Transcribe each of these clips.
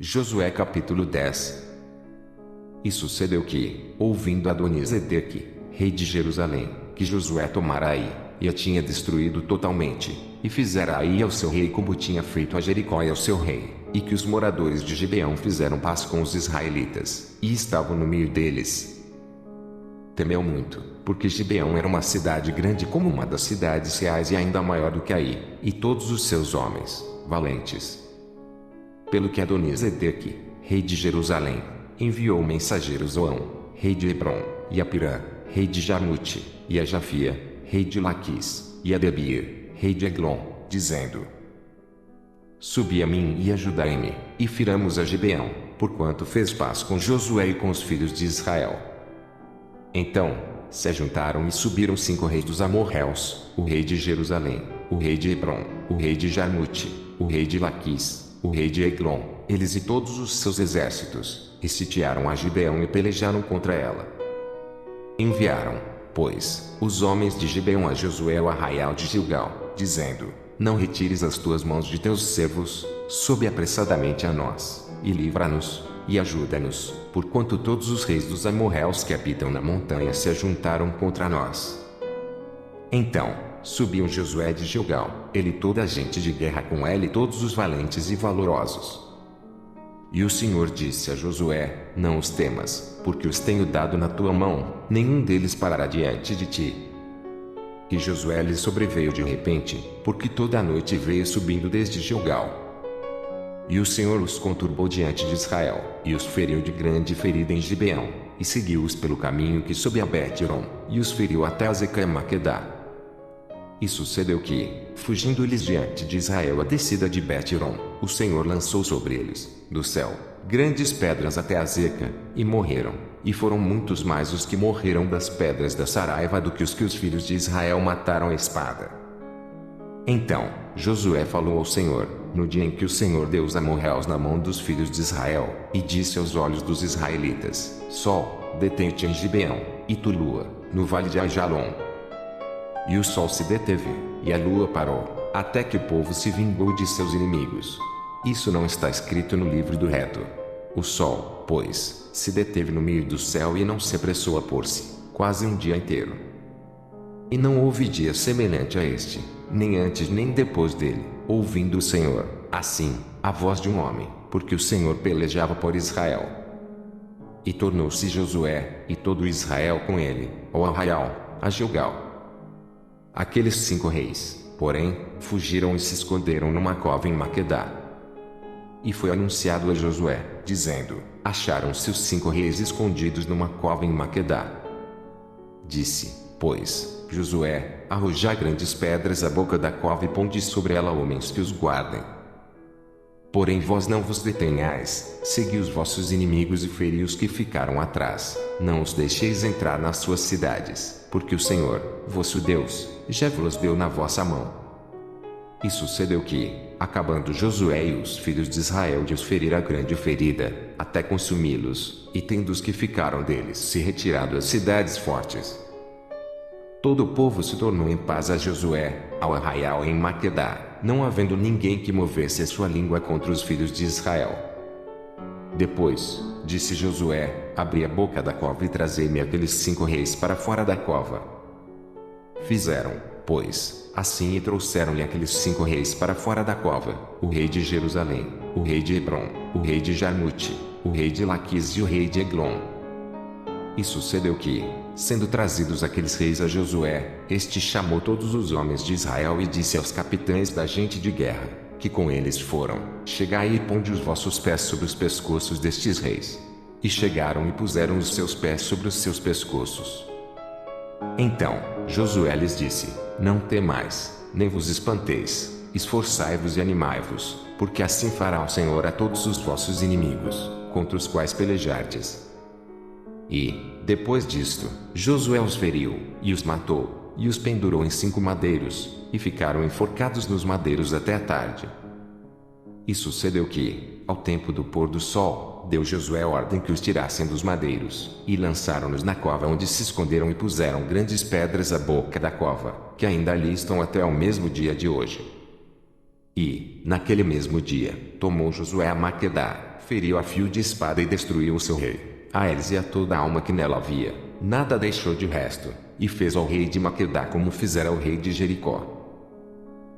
Josué capítulo 10. E sucedeu que, ouvindo Adoni-Zedeque, rei de Jerusalém, que Josué tomara Ai, e a tinha destruído totalmente, e fizera Ai ao seu rei como tinha feito a Jericó e ao seu rei, e que os moradores de Gibeão fizeram paz com os israelitas, e estavam no meio deles, temeu muito, porque Gibeão era uma cidade grande como uma das cidades reais e ainda maior do que Ai, e todos os seus homens, valentes. Pelo que Adoni-Zedeque, rei de Jerusalém, enviou mensageiros a Zoão, rei de Hebrom, e a Pirã, rei de Jarmute, e a Jafia, rei de Laquis, e a Debir, rei de Eglon, dizendo: Subi a mim e ajudai-me, e firamos a Gibeão, porquanto fez paz com Josué e com os filhos de Israel. Então, se ajuntaram e subiram 5 reis dos amorreus, o rei de Jerusalém, o rei de Hebrom, o rei de Jarmute, o rei de Laquis, o rei de Eglon, eles e todos os seus exércitos, e sitiaram a Gibeão e pelejaram contra ela. Enviaram, pois, os homens de Gibeão a Josué ao arraial de Gilgal, dizendo: Não retires as tuas mãos de teus servos, sobe apressadamente a nós, e livra-nos, e ajuda-nos, porquanto todos os reis dos amorreus que habitam na montanha se ajuntaram contra nós. Então, subiu Josué de Gilgal, ele e toda a gente de guerra com ele e todos os valentes e valorosos. E o Senhor disse a Josué: Não os temas, porque os tenho dado na tua mão, nenhum deles parará diante de ti. E Josué lhe sobreveio de repente, porque toda a noite veio subindo desde Gilgal. E o Senhor os conturbou diante de Israel, e os feriu de grande ferida em Gibeão, e seguiu-os pelo caminho que sobe a Bet-Horon, e os feriu até Azeca e Maquedá. E sucedeu que, fugindo-lhes diante de Israel a descida de Bet-Horon, o Senhor lançou sobre eles, do céu, grandes pedras até Azeca, e morreram, e foram muitos mais os que morreram das pedras da Saraiva do que os filhos de Israel mataram à espada. Então, Josué falou ao Senhor, no dia em que o Senhor deu os amorreus na mão dos filhos de Israel, e disse aos olhos dos israelitas: Sol, detém-te em Gibeão, e tu lua, no vale de Ajalon. E o sol se deteve, e a lua parou, até que o povo se vingou de seus inimigos. Isso não está escrito no livro do reto. O sol, pois, se deteve no meio do céu e não se apressou a pôr-se, quase um dia inteiro. E não houve dia semelhante a este, nem antes nem depois dele, ouvindo o Senhor, assim, a voz de um homem, porque o Senhor pelejava por Israel. E tornou-se Josué, e todo Israel com ele, ao arraial, a Gilgal. Aqueles 5 reis, porém, fugiram e se esconderam numa cova em Maquedá. E foi anunciado a Josué, dizendo: Acharam-se os 5 reis escondidos numa cova em Maquedá. Disse, pois, Josué: Arrojai grandes pedras à boca da cova e ponde sobre ela homens que os guardem. Porém vós não vos detenhais, segui os vossos inimigos e feri os que ficaram atrás, não os deixeis entrar nas suas cidades, porque o Senhor, vosso Deus, já vos deu na vossa mão. E sucedeu que, acabando Josué e os filhos de Israel de os ferir a grande ferida, até consumi-los, e tendo os que ficaram deles se retirado às cidades fortes, todo o povo se tornou em paz a Josué, ao arraial em Maquedá, não havendo ninguém que movesse a sua língua contra os filhos de Israel. Depois, disse Josué: Abri a boca da cova e trazei-me aqueles 5 reis para fora da cova. Fizeram, pois, assim e trouxeram-lhe aqueles 5 reis para fora da cova, o rei de Jerusalém, o rei de Hebrom, o rei de Jarmute, o rei de Laquis e o rei de Eglon. E sucedeu que, sendo trazidos aqueles reis a Josué, este chamou todos os homens de Israel e disse aos capitães da gente de guerra, que com eles foram: Chegai e ponde os vossos pés sobre os pescoços destes reis. E chegaram e puseram os seus pés sobre os seus pescoços. Então, Josué lhes disse: Não temais, nem vos espanteis, esforçai-vos e animai-vos, porque assim fará o Senhor a todos os vossos inimigos, contra os quais pelejardes. E, depois disto, Josué os feriu, e os matou, e os pendurou em 5 madeiros, e ficaram enforcados nos madeiros até a tarde. E sucedeu que, ao tempo do pôr do sol, deu Josué ordem que os tirassem dos madeiros, e lançaram-nos na cova onde se esconderam e puseram grandes pedras à boca da cova, que ainda ali estão até ao mesmo dia de hoje. E, naquele mesmo dia, tomou Josué a Maquedá, feriu a fio de espada e destruiu o seu rei, a eles e a toda a alma que nela havia, nada deixou de resto, e fez ao rei de Maquedá como fizera o rei de Jericó.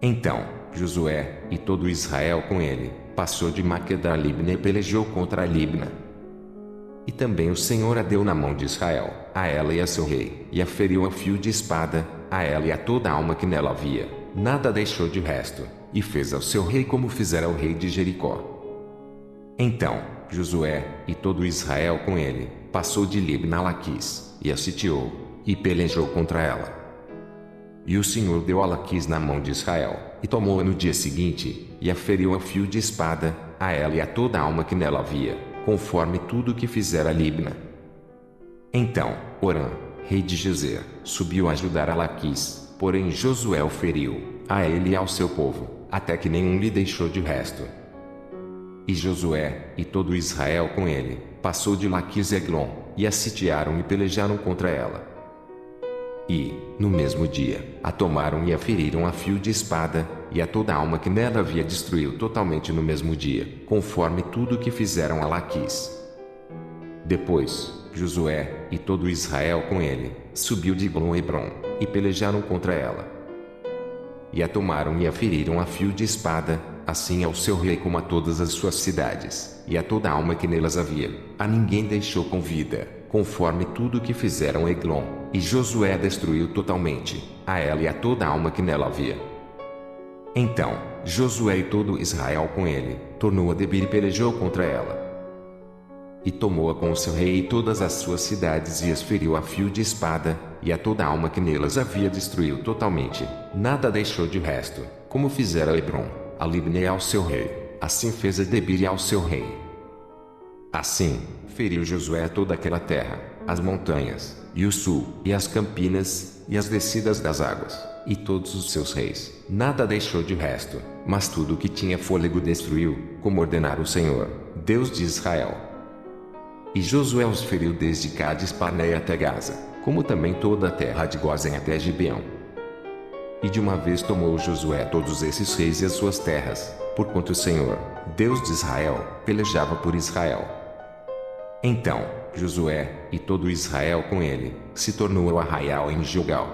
Então, Josué, e todo Israel com ele, passou de Maquedá a Libna e pelejou contra a Libna. E também o Senhor a deu na mão de Israel, a ela e a seu rei, e a feriu a fio de espada, a ela e a toda a alma que nela havia, nada deixou de resto, e fez ao seu rei como fizera o rei de Jericó. Então, Josué, e todo Israel com ele, passou de Libna a Laquis, e a sitiou, e pelejou contra ela. E o Senhor deu a Laquis na mão de Israel, e tomou-a no dia seguinte, e a feriu a fio de espada, a ela e a toda a alma que nela havia, conforme tudo o que fizera Libna. Então, Orã, rei de Gezer, subiu a ajudar a Laquis, porém Josué o feriu, a ele e ao seu povo, até que nenhum lhe deixou de resto. E Josué, e todo Israel com ele, passou de Laquis a Eglon, e a sitiaram e pelejaram contra ela. E, no mesmo dia, a tomaram e a feriram a fio de espada, e a toda a alma que nela havia destruiu totalmente no mesmo dia, conforme tudo o que fizeram a Laquis. Depois, Josué, e todo Israel com ele, subiu de Eglon a Hebron, e pelejaram contra ela. E a tomaram e a feriram a fio de espada, assim ao seu rei como a todas as suas cidades, e a toda a alma que nelas havia, a ninguém deixou com vida, conforme tudo o que fizeram a Eglon, e Josué destruiu totalmente, a ela e a toda a alma que nela havia. Então, Josué e todo Israel com ele, tornou a Debir e pelejou contra ela. E tomou-a com o seu rei e todas as suas cidades e as feriu a fio de espada, e a toda a alma que nelas havia destruiu totalmente, nada deixou de resto, como fizera a Hebron, a Libna e ao seu rei, assim fez a Debir e ao seu rei. Assim, feriu Josué toda aquela terra, as montanhas, e o sul, e as campinas, e as descidas das águas, e todos os seus reis, nada deixou de resto, mas tudo o que tinha fôlego destruiu, como ordenara o Senhor, Deus de Israel. E Josué os feriu desde Cádiz Barneia até Gaza, como também toda a terra de Gósen até Gibeão. E de uma vez tomou Josué todos esses reis e as suas terras, porquanto o Senhor, Deus de Israel, pelejava por Israel. Então, Josué, e todo Israel com ele, se tornou ao arraial em Gilgal.